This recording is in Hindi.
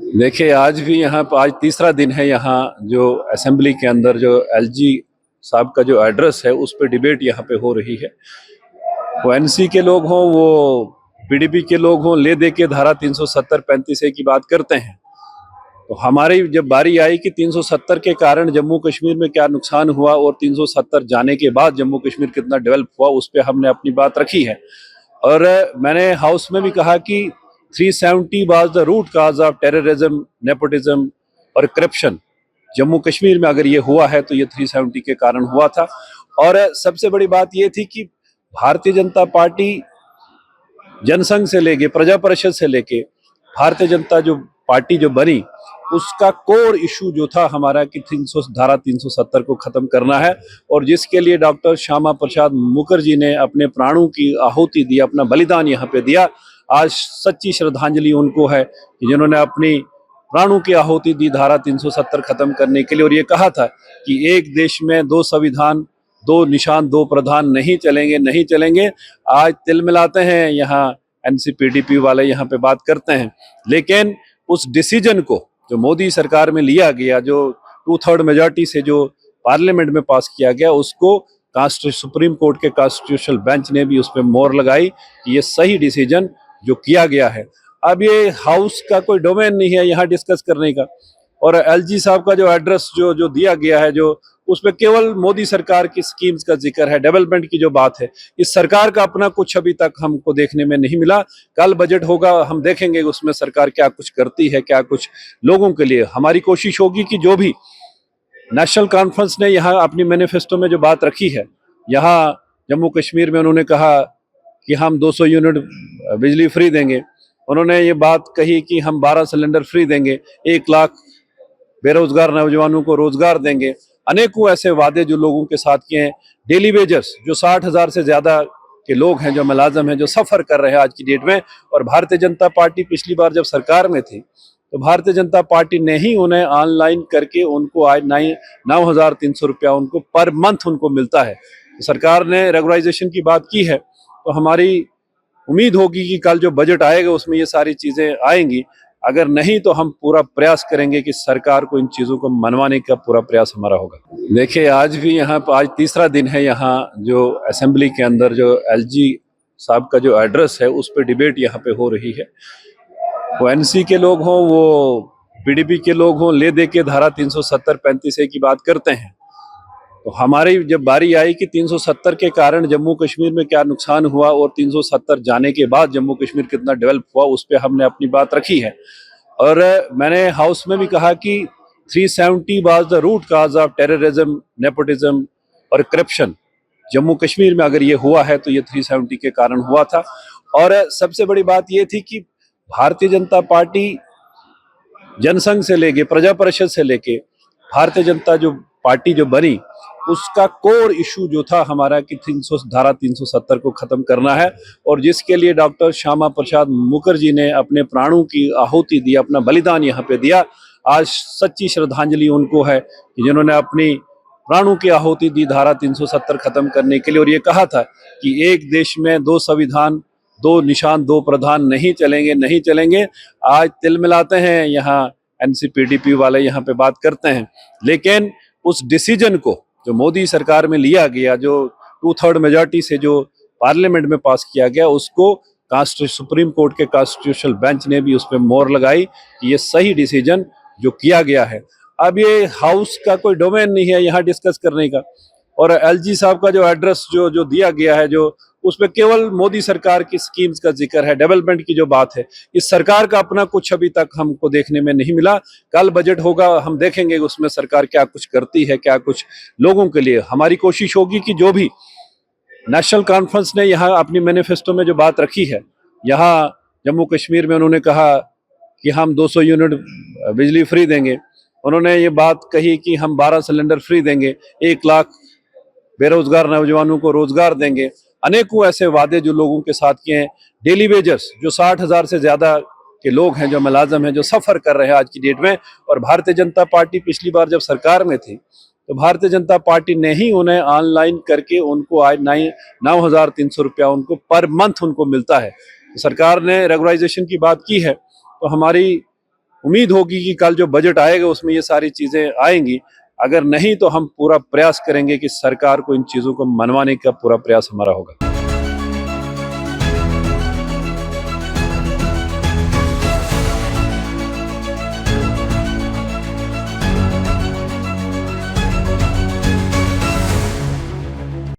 देखिए, आज भी यहाँ पर आज तीसरा दिन है यहाँ जो असेंबली के अंदर जो एलजी साहब का जो एड्रेस है उस पे डिबेट यहाँ पे हो रही है। वो एनसी के लोग हों, वो पीडीपी के लोग हों, ले दे के धारा 370 35 ए की बात करते हैं। तो हमारी जब बारी आई कि 370 के कारण जम्मू कश्मीर में क्या नुकसान हुआ और 370 जाने के बाद जम्मू कश्मीर कितना डेवलप हुआ, उस पे हमने अपनी बात रखी है। और मैंने हाउस में भी कहा कि 370 was the root cause of terrorism, nepotism और करप्शन। जम्मू कश्मीर में अगर ये हुआ है तो ये 370 के कारण हुआ था। और सबसे बड़ी बात ये थी कि भारतीय जनता पार्टी जनसंघ से लेके प्रजा परिषद से लेके भारतीय जनता जो पार्टी जो बनी, उसका कोर इशू जो था हमारा कि धारा 370 को खत्म करना है। और जिसके लिए डॉक्टर श्यामा प्रसाद मुखर्जी ने अपने प्राणों की आहुति दी, अपना बलिदान यहाँ पे दिया। आज सच्ची श्रद्धांजलि उनको है कि जिन्होंने अपनी प्राणों की आहुति दी धारा 370 खत्म करने के लिए। और ये कहा था कि एक देश में दो संविधान, दो निशान, दो प्रधान नहीं चलेंगे, नहीं चलेंगे। आज तिल मिलाते हैं यहाँ एनसीपीडीपी वाले यहाँ पे बात करते हैं, लेकिन उस डिसीजन को जो मोदी सरकार में लिया गया, जो 2/3 मेजॉरिटी से जो पार्लियामेंट में पास किया गया, उसको सुप्रीम कोर्ट के कॉन्स्टिट्यूशनल बेंच ने भी उस पर मोहर लगाई कि ये सही डिसीजन जो किया गया है। अब ये हाउस का कोई डोमेन नहीं है यहाँ डिस्कस करने का। और एलजी साहब का जो एड्रेस जो दिया गया है, जो उसमें केवल मोदी सरकार की स्कीम्स का जिक्र है, डेवलपमेंट की जो बात है, इस सरकार का अपना कुछ अभी तक हमको देखने में नहीं मिला। कल बजट होगा, हम देखेंगे उसमें सरकार क्या कुछ करती है, क्या कुछ लोगों के लिए। हमारी कोशिश होगी कि जो भी नेशनल कॉन्फ्रेंस ने यहाँ अपनी मैनिफेस्टो में जो बात रखी है, यहाँ जम्मू कश्मीर में उन्होंने कहा कि हम 200 यूनिट बिजली फ्री देंगे। उन्होंने ये बात कही कि हम 12 सिलेंडर फ्री देंगे, 1 लाख बेरोजगार नौजवानों को रोजगार देंगे। अनेकों ऐसे वादे जो लोगों के साथ किए हैं। डेली वेजर्स जो 60,000 से ज्यादा के लोग हैं, जो मुलाजम हैं, जो सफर कर रहे हैं आज की डेट में। और भारतीय जनता पार्टी पिछली बार जब सरकार में थी तो भारतीय जनता पार्टी ने ही उन्हें ऑनलाइन करके उनको आज 9,300 रुपया उनको पर मंथ उनको मिलता है। तो सरकार ने रेगुलराइजेशन की बात की है, तो हमारी उम्मीद होगी कि कल जो बजट आएगा उसमें ये सारी चीजें आएंगी। अगर नहीं तो हम पूरा प्रयास करेंगे कि सरकार को इन चीजों को मनवाने का पूरा प्रयास हमारा होगा। देखिए, आज भी यहाँ पर आज तीसरा दिन है यहाँ जो असेंबली के अंदर जो एलजी साहब का जो एड्रेस है उस पे डिबेट यहाँ पे हो रही है। वो एनसी के लोग हों, वो पीडीपी के लोग हों, ले दे के धारा 370 35 ए की बात करते हैं। तो हमारी जब बारी आई कि 370 के कारण जम्मू कश्मीर में क्या नुकसान हुआ और 370 जाने के बाद जम्मू कश्मीर कितना डेवलप हुआ, उस पे हमने अपनी बात रखी है। और मैंने हाउस में भी कहा कि 370 was the root cause of terrorism, nepotism और करप्शन। जम्मू कश्मीर में अगर ये हुआ है तो ये 370 के कारण हुआ था। और सबसे बड़ी बात ये थी कि भारतीय जनता पार्टी जनसंघ से लेके प्रजा परिषद से लेके भारतीय जनता जो पार्टी जो बनी, उसका कोर इशू जो था हमारा कि धारा 370 को खत्म करना है। और जिसके लिए डॉक्टर श्यामा प्रसाद मुखर्जी ने अपने प्राणों की आहुति दी, अपना बलिदान यहाँ पे दिया। आज सच्ची श्रद्धांजलि उनको है कि जिन्होंने अपनी प्राणों की आहुति दी धारा 370 खत्म करने के लिए। और ये कहा था कि एक देश में दो संविधान, दो निशान, दो प्रधान नहीं चलेंगे, नहीं चलेंगे। आज तिल मिलाते हैं यहाँ एनसीपीडीपी वाले यहाँ पे बात करते हैं, लेकिन उस डिसीजन को जो मोदी सरकार में लिया गया, जो 2/3 मेजॉरिटी से जो पार्लियामेंट में पास किया गया, उसको सुप्रीम कोर्ट के कॉन्स्टिट्यूशनल बेंच ने भी उस पर मोहर लगाई कि ये सही डिसीजन जो किया गया है। अब ये हाउस का कोई डोमेन नहीं है यहाँ डिस्कस करने का। और एलजी साहब का जो एड्रेस जो दिया गया है, जो उसमें केवल मोदी सरकार की स्कीम्स का जिक्र है, डेवलपमेंट की जो बात है, इस सरकार का अपना कुछ अभी तक हमको देखने में नहीं मिला। कल बजट होगा, हम देखेंगे उसमें सरकार क्या कुछ करती है, क्या कुछ लोगों के लिए। हमारी कोशिश होगी कि जो भी नेशनल कॉन्फ्रेंस ने यहाँ अपनी मैनिफेस्टो में जो बात रखी है, यहाँ जम्मू कश्मीर में उन्होंने कहा कि हम 200 यूनिट बिजली फ्री देंगे। उन्होंने ये बात कही कि हम 12 सिलेंडर फ्री देंगे, 1 लाख बेरोजगार नौजवानों को रोजगार देंगे। अनेकों ऐसे वादे जो लोगों के साथ किए हैं। डेली वेजर्स जो 60,000 से ज्यादा के लोग हैं, जो मुलाजम हैं, जो सफर कर रहे हैं आज की डेट में। और भारतीय जनता पार्टी पिछली बार जब सरकार में थी तो भारतीय जनता पार्टी ने ही उन्हें ऑनलाइन करके उनको आज 9,300 रुपया उनको पर मंथ उनको मिलता है। तो सरकार ने रेगुलराइजेशन की बात की है, तो हमारी उम्मीद होगी कि कल जो बजट आएगा उसमें ये सारी चीजें आएंगी। अगर नहीं तो हम पूरा प्रयास करेंगे कि सरकार को इन चीजों को मनवाने का पूरा प्रयास हमारा होगा।